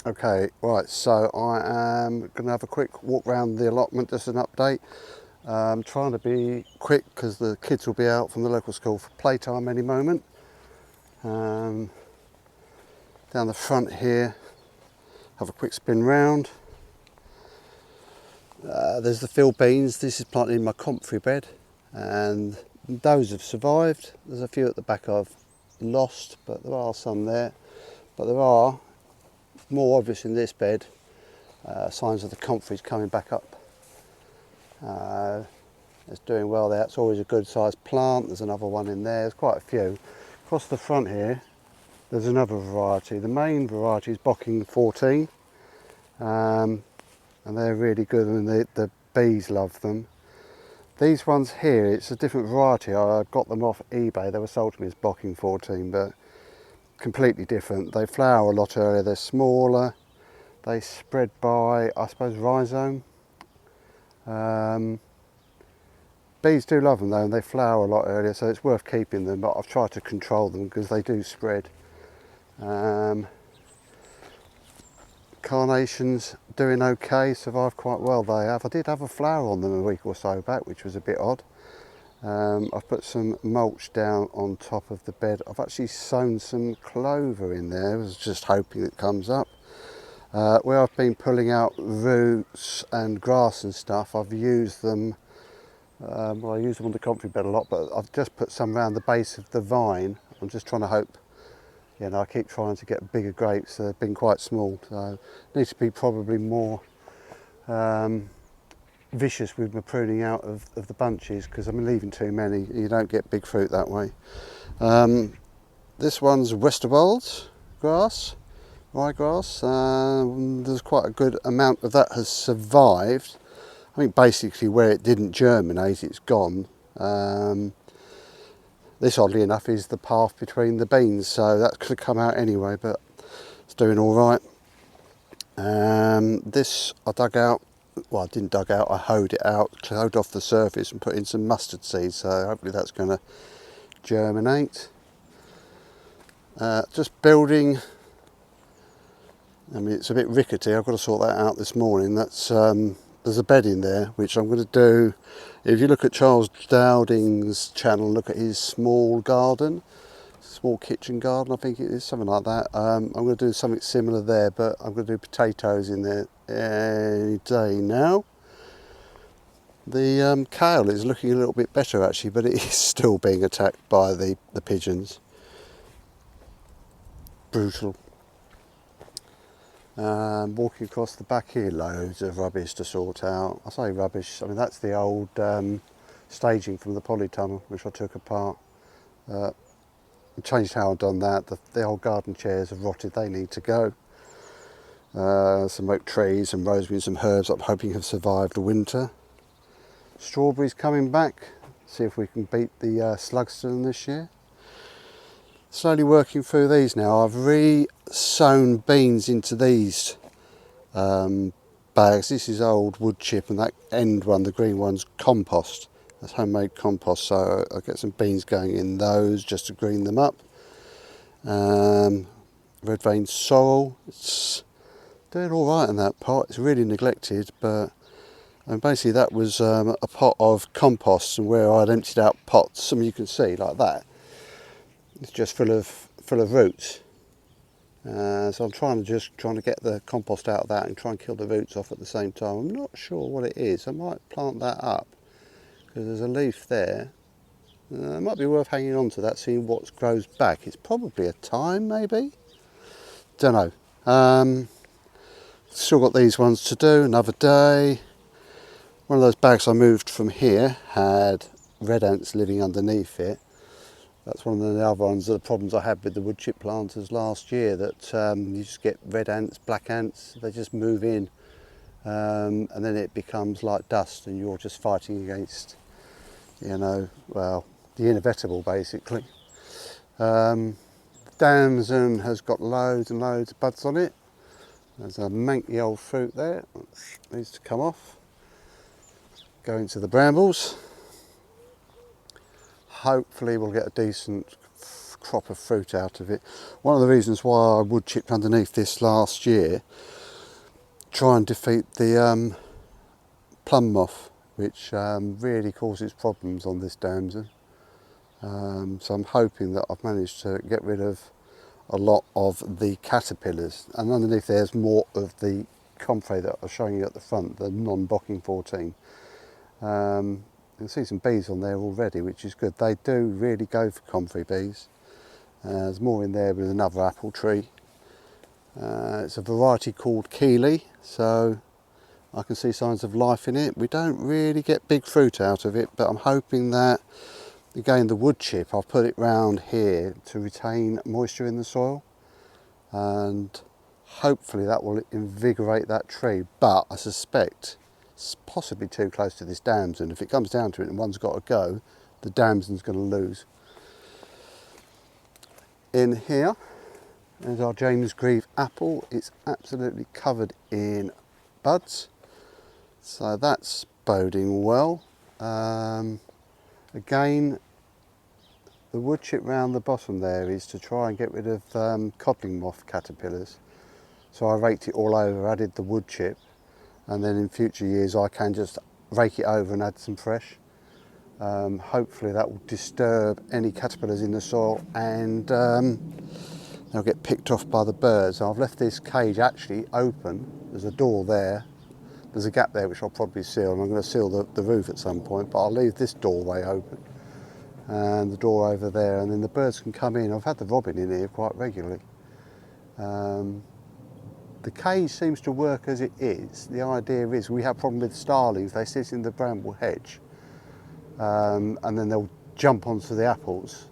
Okay, right, so I am going to have a quick walk around the allotment, just an update. Trying to be quick because the kids will be out from the local school for playtime any moment. Down the front here, have a quick spin round. There's the field beans. This is planted in my comfrey bed, and those have survived. There's a few at the back I've lost, but there are some there. But there are, more obvious in this bed, signs of the comfrey's coming back up. It's doing well there. It's always a good sized plant. There's another one in there. There's quite a few. Across the front here, there's another variety. The main variety is Bocking 14, and they're really good, and the bees love them. These ones here, it's a different variety. I got them off eBay. They were sold to me as Bocking 14, but completely different. They flower a lot earlier. They're smaller. They spread by, I suppose, rhizome. Bees do love them though, and they flower a lot earlier, so it's worth keeping them, but I've tried to control them because they do spread. Carnations doing okay, survived quite well they have. I did have a flower on them a week or so back, which was a bit odd. I've put some mulch down on top of the bed. I've actually sown some clover in there. I was just hoping it comes up. Where I've been pulling out roots and grass and stuff, I've used them. Well, I use them on the comfrey bed a lot, but I've just put some around the base of the vine. I'm just trying to hope, I keep trying to get bigger grapes. They've been quite small, so I need to be probably more vicious with my pruning out of the bunches, because I'm leaving too many. You don't get big fruit that way. This one's Westerwald grass, ryegrass. There's quite a good amount of that has survived. I think basically where it didn't germinate, it's gone. This, oddly enough, is the path between the beans, so that could have come out anyway, but it's doing all right. This I dug out, well, I didn't dug out, I hoed it out, hoed off the surface and put in some mustard seeds, so hopefully that's going to germinate. Just building, I mean, it's a bit rickety, I've got to sort that out this morning. That's there's a bed in there, which I'm going to do. If you look at Charles Dowding's channel, look at his small garden, small kitchen garden, I think it is, something like that. I'm going to do something similar there, but I'm going to do potatoes in there any day now. The kale is looking a little bit better actually, but it is still being attacked by the pigeons. Brutal. Walking across the back here, loads of rubbish to sort out. I say rubbish, I mean that's the old staging from the polytunnel, which I took apart. I changed how I've done that. The old garden chairs have rotted, they need to go. Some oak trees and rosemary and some herbs I'm hoping have survived the winter. Strawberries coming back, see if we can beat the Slugston this year. Slowly working through these now. I've re-sown beans into these bags. This is old wood chip, and that end one, the green one's compost. That's homemade compost, so I'll get some beans going in those just to green them up. Red vein sorrel, it's doing all right in that pot. It's really neglected, but basically that was a pot of compost, and where I'd emptied out pots, some you can see like that, it's just full of roots. So I'm trying to get the compost out of that and try and kill the roots off at the same time. I'm not sure what it is. I might plant that up because there's a leaf there. It might be worth hanging on to that, seeing what grows back. It's probably a thyme, maybe. Don't know. Still got these ones to do. Another day. One of those bags I moved from here had red ants living underneath it. That's one of the other ones, the problems I had with the wood chip planters last year, that you just get red ants, black ants, they just move in, and then it becomes like dust and you're just fighting against, well, the inevitable basically. Damson has got loads and loads of buds on it. There's a manky old fruit there, that needs to come off. Go into the brambles. Hopefully we'll get a decent proper fruit out of it. One of the reasons why I wood chipped underneath this last year, try and defeat the plum moth, which really causes problems on this damson. So I'm hoping that I've managed to get rid of a lot of the caterpillars, and underneath there's more of the comfrey that I was showing you at the front, the non-bocking 14. You can see some bees on there already, which is good. They do really go for comfrey bees. There's more in there with another apple tree. It's a variety called Keeley, so I can see signs of life in it. We don't really get big fruit out of it, but I'm hoping that, again, the wood chip, I'll put it round here to retain moisture in the soil, and hopefully that will invigorate that tree. But I suspect it's possibly too close to this damson. If it comes down to it and one's got to go, the damson's going to lose. In here is our James Grieve apple. It's absolutely covered in buds, so that's boding well. Again, the wood chip round the bottom there is to try and get rid of codling moth caterpillars. So I raked it all over, added the wood chip, and then in future years I can just rake it over and add some fresh. Hopefully that will disturb any caterpillars in the soil, and they'll get picked off by the birds. I've left this cage actually open. There's a door there, there's a gap there which I'll probably seal, and I'm going to seal the roof at some point, but I'll leave this doorway open and the door over there, and then the birds can come in. I've had the robin in here quite regularly. The cage seems to work as it is. The idea is, we have a problem with starlings. They sit in the bramble hedge, and then they'll jump onto the apples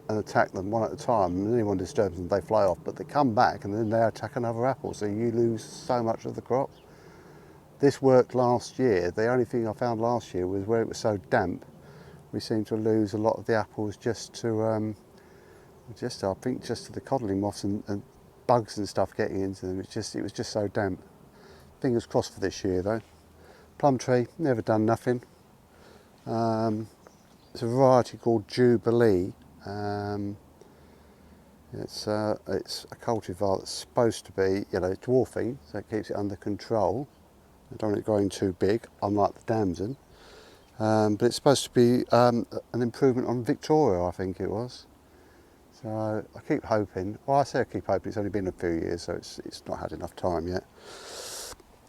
and attack them one at a time, and anyone disturbs them, they fly off, but they come back and then they attack another apple, so you lose so much of the crop. This worked last year. The only thing I found last year was where it was so damp, we seemed to lose a lot of the apples just to I think just to the codling moths and bugs and stuff getting into them. It was just so damp. Fingers crossed for this year though. Plum tree, never done nothing. It's a variety called Jubilee. It's a cultivar that's supposed to be, dwarfing, so it keeps it under control. I don't want it growing too big, unlike the damson. But it's supposed to be an improvement on Victoria, I think it was. So I keep hoping. Well, I say I keep hoping. It's only been a few years, so it's not had enough time yet.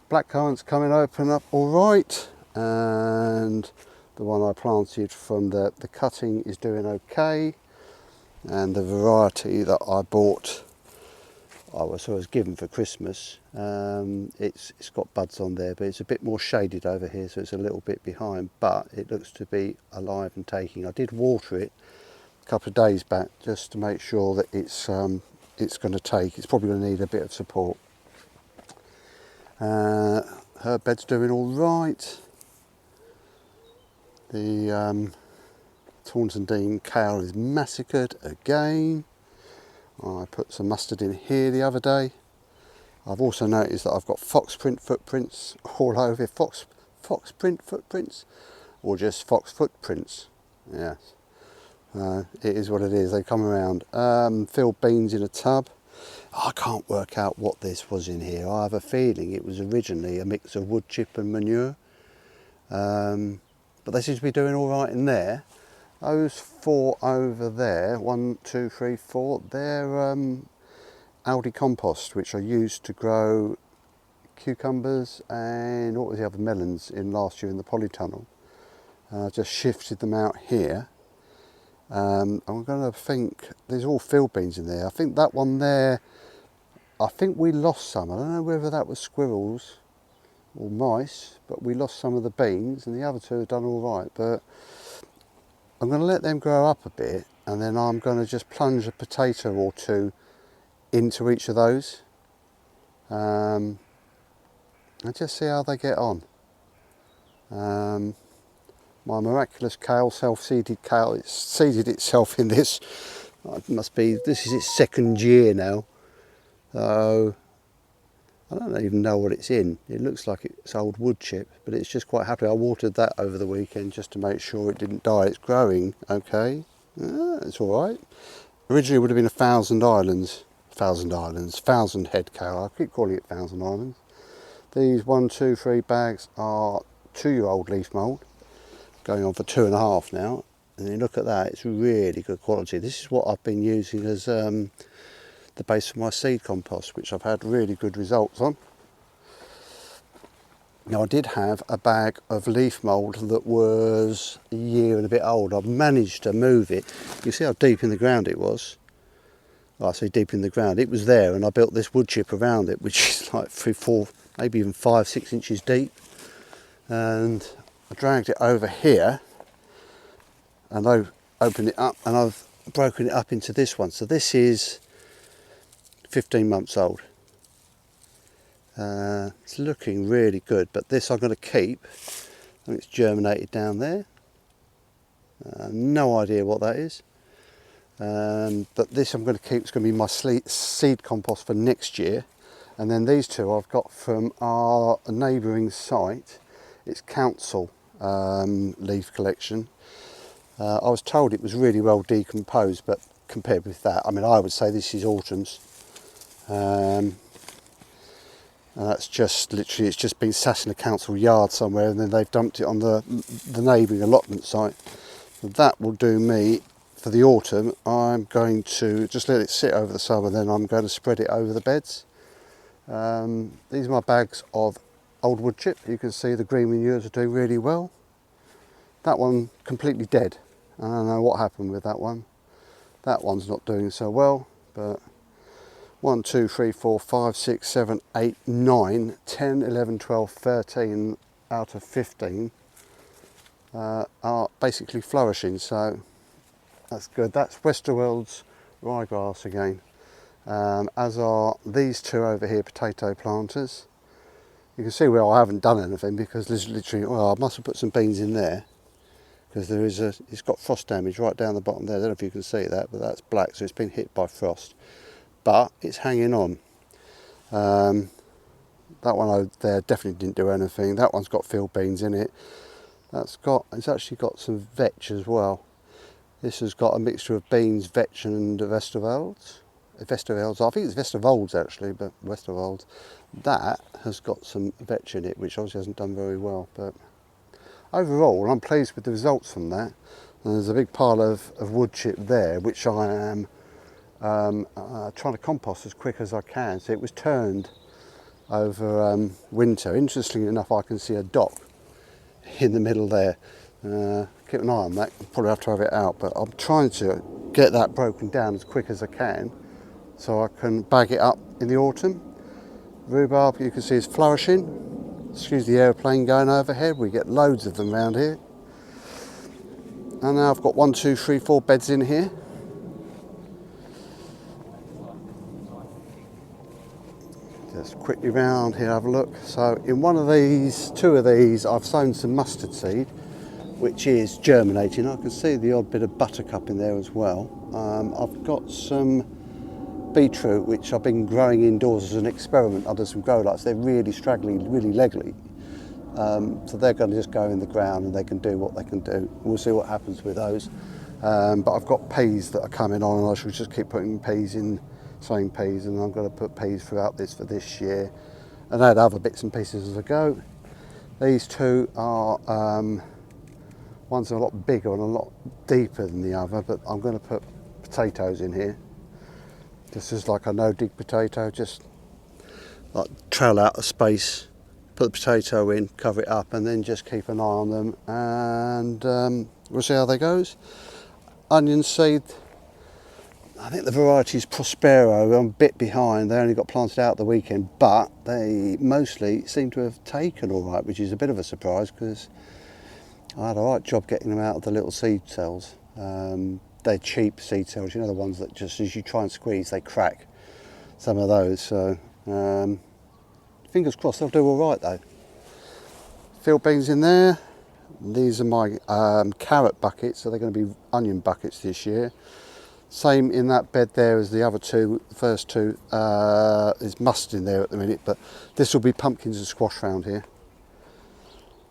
Blackcurrant's coming open up all right, and the one I planted from the cutting is doing okay. And the variety that I bought, I was given for Christmas. It's got buds on there, but it's a bit more shaded over here, so it's a little bit behind. But it looks to be alive and taking. I did water it a couple of days back just to make sure that it's going to take. It's probably going to need a bit of support. Her bed's doing all right. The Taunton Dean kale is massacred again. I put some mustard in here the other day. I've also noticed that I've got fox print footprints all over here. Fox print footprints, or just fox footprints. Yes, it is what it is. They come around. Filled beans in a tub. I can't work out what this was in here. I have a feeling it was originally a mix of wood chip and manure. But they seem to be doing all right in there. Those four over there, 1, 2, 3, 4, they're Aldi compost, which I used to grow cucumbers and what was the other, melons in last year in the polytunnel. I just shifted them out here. I'm going to think, there's all field beans in there. I think that one there, I think we lost some. I don't know whether that was squirrels or mice, but we lost some of the beans, and the other two have done all right. But I'm going to let them grow up a bit, and then I'm going to just plunge a potato or two into each of those, and just see how they get on. My miraculous kale, self-seeded kale, it's seeded itself in this. This is its second year now, so I don't even know what it's in. It looks like it's old wood chip, but it's just quite happy. I watered that over the weekend just to make sure it didn't die. It's growing okay. It's all right. Originally it would have been a Thousand Head cow. I keep calling it Thousand Islands. These 1, 2, 3 bags are 2-year-old leaf mould, going on for 2.5 now. And you look at that, it's really good quality. This is what I've been using as the base for my seed compost, which I've had really good results on. Now, I did have a bag of leaf mould that was a year and a bit old. I've managed to move it. You see how deep in the ground it was? Well, I say deep in the ground. It was there, and I built this wood chip around it, which is like 3, 4, maybe even 5, 6 inches deep. And I dragged it over here, and I opened it up, and I've broken it up into this one. So this is 15 months old. It's looking really good, but this I'm going to keep. I think it's germinated down there. No idea what that is. But this I'm going to keep. It's going to be my seed compost for next year. And then these two I've got from our neighbouring site. It's council leaf collection. I was told it was really well decomposed, but compared with that, I mean, I would say this is autumn's. And that's just literally, it's just been sat in a council yard somewhere, and then they've dumped it on the neighbouring allotment site. So that will do me for the autumn. I'm going to just let it sit over the summer, then I'm going to spread it over the beds. These are my bags of old wood chip. You can see the green manures are doing really well. That one completely dead. I don't know what happened with that one. That one's not doing so well, but 1, 2, 3, 4, 5, 6, 7, 8, 9, 10, 11, 12, 13 out of 15 are basically flourishing, so that's good. That's Westerweld's ryegrass again, as are these two over here, potato planters. You can see where I haven't done anything because there's literally, well, I must have put some beans in there because there is it's got frost damage right down the bottom there. I don't know if you can see that, but that's black, so it's been hit by frost. But it's hanging on. That one over there definitely didn't do anything. That one's got field beans in it. It's actually got some vetch as well. This has got a mixture of beans, vetch and Westervelds. I think it's Westervolds actually, but Westervolds. That has got some vetch in it, which obviously hasn't done very well. But overall, I'm pleased with the results from that. And there's a big pile of wood chip there, which I am trying to compost as quick as I can. So it was turned over winter. Interestingly enough, I can see a dock in the middle there. Keep an eye on that. I'll probably have to have it out, but I'm trying to get that broken down as quick as I can so I can bag it up in the autumn. Rhubarb, you can see, is flourishing. Excuse the aeroplane going overhead. We get loads of them around here. And now I've got 1, 2, 3, 4 beds in here. Just quickly round here, have a look. So in two of these, I've sown some mustard seed, which is germinating. I can see the odd bit of buttercup in there as well. I've got some beetroot, which I've been growing indoors as an experiment under some grow lights. They're really straggly, really leggy. So they're going to just go in the ground and they can do what they can do. We'll see what happens with those. But I've got peas that are coming on, and I shall just keep putting peas in, sowing peas, and I'm going to put peas throughout this for this year, and add other bits and pieces as I go. These two are, one's a lot bigger and a lot deeper than the other, but I'm going to put potatoes in here. This is like a no-dig potato, just like trowel out a space, put the potato in, cover it up, and then just keep an eye on them, and we'll see how they goes. Onion seed, I think the variety is Prospero. I'm a bit behind. They only got planted out the weekend, but they mostly seem to have taken all right, which is a bit of a surprise because I had a right job getting them out of the little seed cells. They're cheap seed cells, you know, the ones that just as you try and squeeze, they crack. Some of those. So fingers crossed they'll do all right though. Field beans in there. These are my carrot buckets, so they're going to be onion buckets this year. Same in that bed there as the other two. The first two, there's mustard in there at the minute, but this will be pumpkins and squash round here.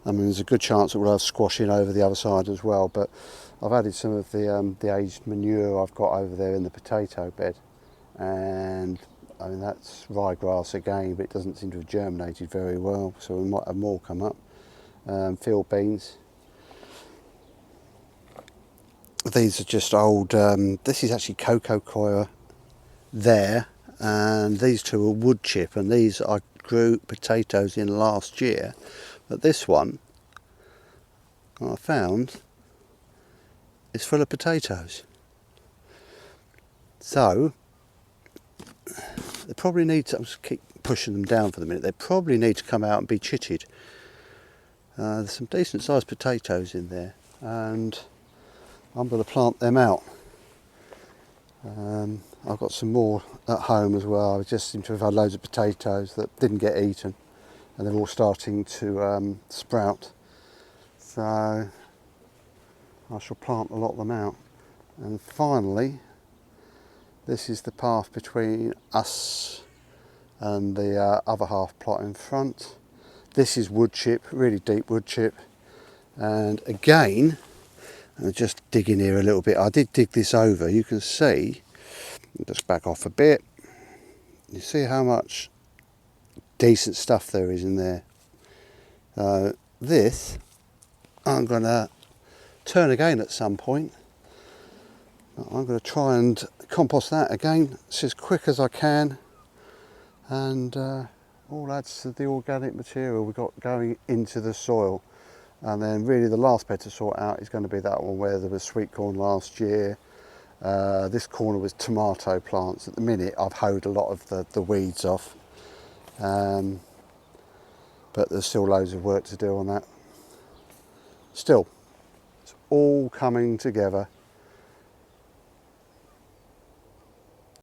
I mean, there's a good chance that we'll have squash in over the other side as well, but I've added some of the aged manure I've got over there in the potato bed, and I mean that's ryegrass again, but it doesn't seem to have germinated very well, so we might have more come up. Field beans. These are just old, this is actually cocoa coir there, and these two are wood chip, and these I grew potatoes in last year, but this one I found is full of potatoes. So they probably need to, I'll just keep pushing them down for the minute, they probably need to come out and be chitted. There's some decent sized potatoes in there, and I'm going to plant them out. I've got some more at home as well. I just seem to have had loads of potatoes that didn't get eaten, and they're all starting to sprout. So I shall plant a lot of them out. And finally, this is the path between us and the other half plot in front. This is wood chip, really deep wood chip. And again, I'll just dig in here a little bit. I did dig this over. You can see, just back off a bit. You see how much decent stuff there is in there. This, I'm going to turn again at some point. I'm going to try and compost that again. It's as quick as I can. And all adds to the organic material we've got going into the soil. And then really the last bed to sort out is going to be that one where there was sweet corn last year. This corner was tomato plants. At the minute I've hoed a lot of the weeds off. But there's still loads of work to do on that. Still, it's all coming together.